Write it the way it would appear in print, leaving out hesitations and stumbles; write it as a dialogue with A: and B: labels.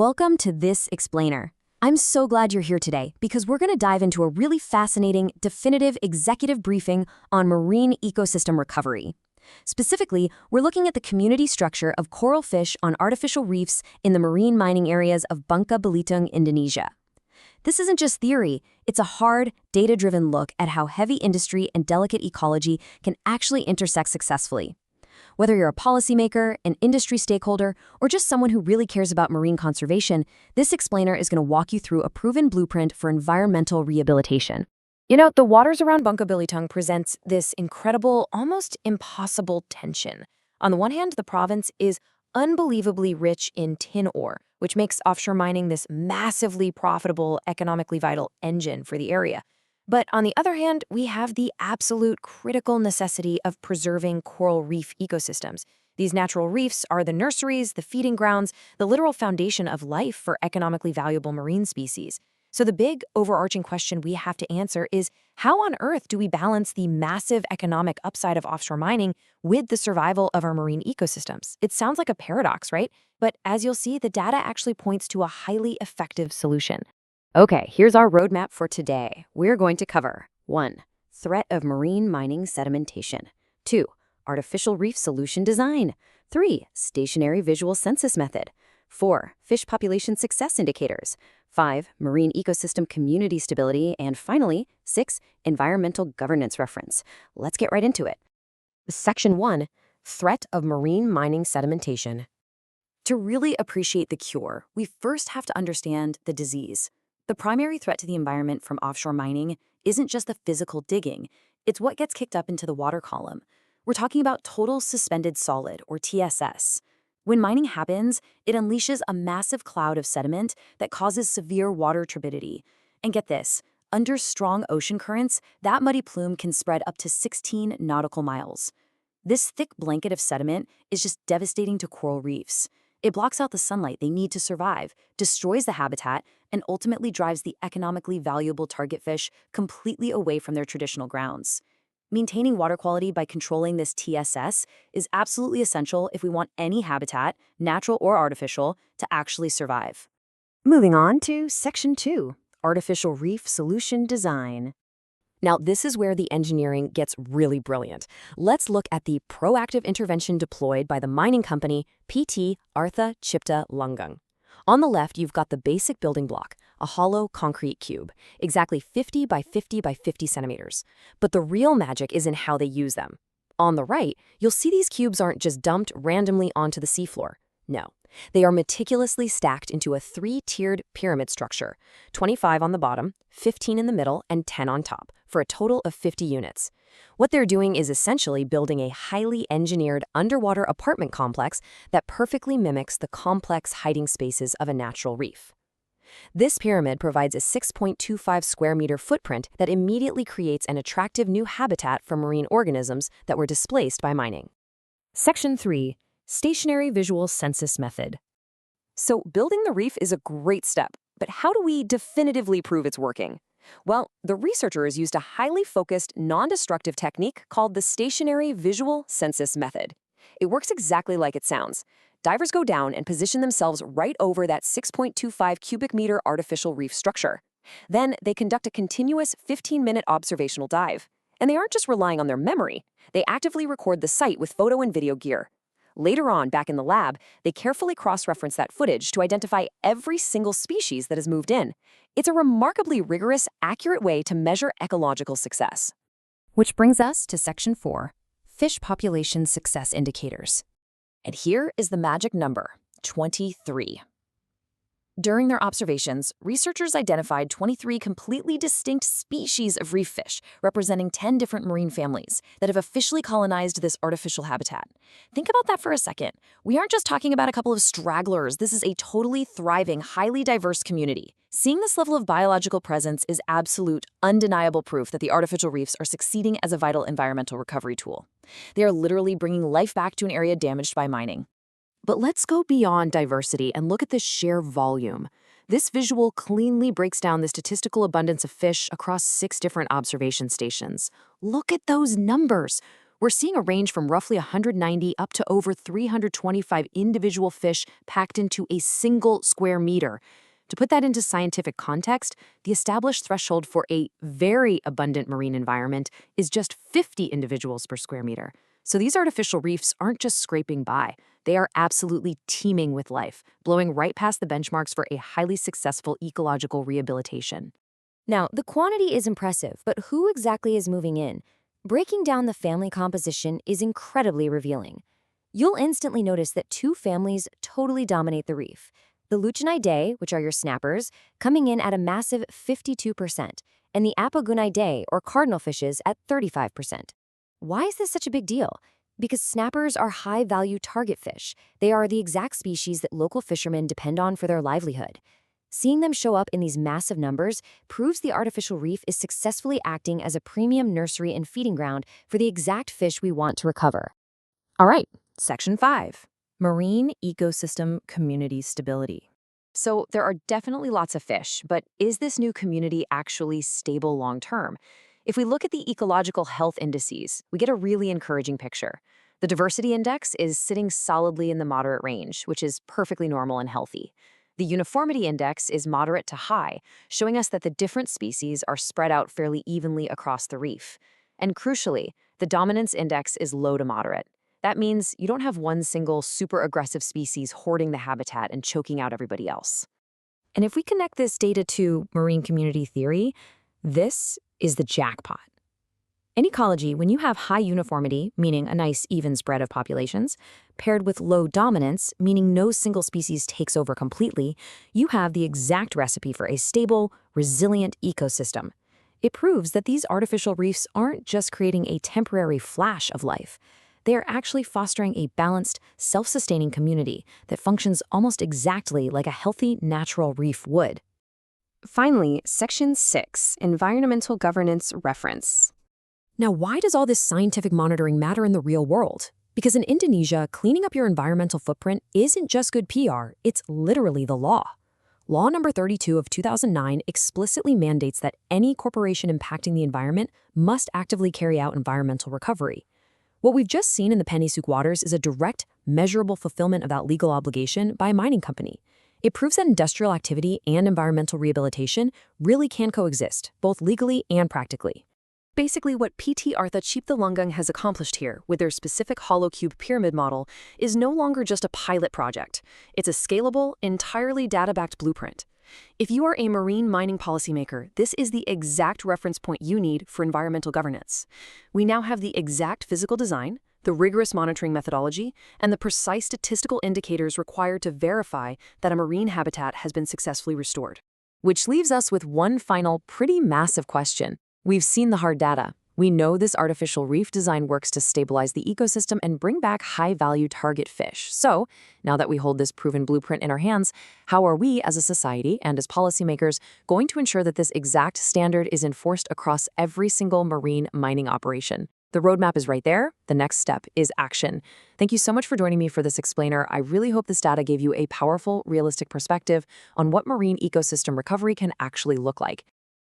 A: Welcome to this explainer. I'm so glad you're here today because we're going to dive into a really fascinating, definitive executive briefing on marine ecosystem recovery. Specifically, we're looking at the community structure of coral fish on artificial reefs in the marine mining areas of Bangka Belitung, Indonesia. This isn't just theory, it's a hard, data-driven look at how heavy industry and delicate ecology can actually intersect successfully. Whether you're a policymaker, an industry stakeholder, or just someone who really cares about marine conservation, this explainer is going to walk you through a proven blueprint for environmental rehabilitation. The waters around Bangka Belitung presents this incredible, almost impossible tension. On the one hand, the province is unbelievably rich in tin ore, which makes offshore mining this massively profitable, economically vital engine for the area. But on the other hand, we have the absolute critical necessity of preserving coral reef ecosystems. These natural reefs are the nurseries, the feeding grounds, the literal foundation of life for economically valuable marine species. So the big, overarching question we have to answer is, how on earth do we balance the massive economic upside of offshore mining with the survival of our marine ecosystems? It sounds like a paradox, right? But as you'll see, the data actually points to a highly effective solution. Okay, here's our roadmap for today. We're going to cover 1. Threat of marine mining sedimentation. 2. Artificial reef solution design. 3. Stationary visual census method. 4. Fish population success indicators. 5. Marine ecosystem community stability. And finally, 6. Environmental governance reference. Let's get right into it. Section 1. Threat of marine mining sedimentation. To really appreciate the cure, we first have to understand the disease. The primary threat to the environment from offshore mining isn't just the physical digging, it's what gets kicked up into the water column. We're talking about total suspended solid, or TSS. When mining happens, it unleashes a massive cloud of sediment that causes severe water turbidity. And get this, under strong ocean currents, that muddy plume can spread up to 16 nautical miles. This thick blanket of sediment is just devastating to coral reefs. It blocks out the sunlight they need to survive, destroys the habitat, and ultimately drives the economically valuable target fish completely away from their traditional grounds. Maintaining water quality by controlling this TSS is absolutely essential if we want any habitat, natural or artificial, to actually survive. Moving on to Section 2, Artificial Reef Solution Design. Now, this is where the engineering gets really brilliant. Let's look at the proactive intervention deployed by the mining company PT Artha Cipta Langgeng. On the left, you've got the basic building block, a hollow concrete cube, exactly 50 by 50 by 50 centimeters. But the real magic is in how they use them. On the right, you'll see these cubes aren't just dumped randomly onto the seafloor. No, they are meticulously stacked into a 3-tiered pyramid structure, 25 on the bottom, 15 in the middle, and 10 on top, for a total of 50 units. What they're doing is essentially building a highly engineered underwater apartment complex that perfectly mimics the complex hiding spaces of a natural reef. This pyramid provides a 6.25 square meter footprint that immediately creates an attractive new habitat for marine organisms that were displaced by mining. Section 3. Stationary visual census method. So building the reef is a great step, but how do we definitively prove it's working? Well, the researchers used a highly focused, non-destructive technique called the stationary visual census method. It works exactly like it sounds. Divers go down and position themselves right over that 6.25 cubic meter artificial reef structure. Then they conduct a continuous 15-minute observational dive. And they aren't just relying on their memory. They actively record the site with photo and video gear. Later on, back in the lab, they carefully cross-reference that footage to identify every single species that has moved in. It's a remarkably rigorous, accurate way to measure ecological success. Which brings us to Section 4, Fish Population Success Indicators. And here is the magic number, 23. During their observations, researchers identified 23 completely distinct species of reef fish, representing 10 different marine families that have officially colonized this artificial habitat. Think about that for a second. We aren't just talking about a couple of stragglers. This is a totally thriving, highly diverse community. Seeing this level of biological presence is absolute, undeniable proof that the artificial reefs are succeeding as a vital environmental recovery tool. They are literally bringing life back to an area damaged by mining. But let's go beyond diversity and look at the sheer volume. This visual cleanly breaks down the statistical abundance of fish across 6 different observation stations. Look at those numbers. We're seeing a range from roughly 190 up to over 325 individual fish packed into a single square meter. To put that into scientific context, the established threshold for a very abundant marine environment is just 50 individuals per square meter. So these artificial reefs aren't just scraping by. They are absolutely teeming with life, blowing right past the benchmarks for a highly successful ecological rehabilitation.
B: Now, the quantity is impressive, but who exactly is moving in? Breaking down the family composition is incredibly revealing. You'll instantly notice that two families totally dominate the reef. The Lucinidae, which are your snappers, coming in at a massive 52%, and the Apogonidae, or cardinal fishes, at 35%. Why is this such a big deal? Because snappers are high-value target fish. They are the exact species that local fishermen depend on for their livelihood. Seeing them show up in these massive numbers proves the artificial reef is successfully acting as a premium nursery and feeding ground for the exact fish we want to recover.
A: All right, Section 5. Marine ecosystem community stability. So there are definitely lots of fish, but is this new community actually stable long-term? If we look at the ecological health indices, we get a really encouraging picture. The diversity index is sitting solidly in the moderate range, which is perfectly normal and healthy. The uniformity index is moderate to high, showing us that the different species are spread out fairly evenly across the reef. And crucially, the dominance index is low to moderate. That means you don't have one single super aggressive species hoarding the habitat and choking out everybody else. And if we connect this data to marine community theory, this is the jackpot. In ecology, when you have high uniformity, meaning a nice even spread of populations, paired with low dominance, meaning no single species takes over completely, you have the exact recipe for a stable, resilient ecosystem. It proves that these artificial reefs aren't just creating a temporary flash of life. They are actually fostering a balanced, self-sustaining community that functions almost exactly like a healthy, natural reef would. Finally, Section 6, Environmental Governance Reference. Now, why does all this scientific monitoring matter in the real world? Because in Indonesia, cleaning up your environmental footprint isn't just good PR, it's literally the law. Law number 32 of 2009 explicitly mandates that any corporation impacting the environment must actively carry out environmental recovery. What we've just seen in the Penyusuk waters is a direct, measurable fulfillment of that legal obligation by a mining company. It proves that industrial activity and environmental rehabilitation really can coexist, both legally and practically. Basically, what PT Artha Cipta Langgeng has accomplished here with their specific hollow cube pyramid model is no longer just a pilot project. It's a scalable, entirely data-backed blueprint. If you are a marine mining policymaker, this is the exact reference point you need for environmental governance. We now have the exact physical design, the rigorous monitoring methodology, and the precise statistical indicators required to verify that a marine habitat has been successfully restored. Which leaves us with one final, pretty massive question. We've seen the hard data. We know this artificial reef design works to stabilize the ecosystem and bring back high-value target fish. So, now that we hold this proven blueprint in our hands, how are we as a society and as policymakers going to ensure that this exact standard is enforced across every single marine mining operation? The roadmap is right there. The next step is action. Thank you so much for joining me for this explainer. I really hope this data gave you a powerful, realistic perspective on what marine ecosystem recovery can actually look like.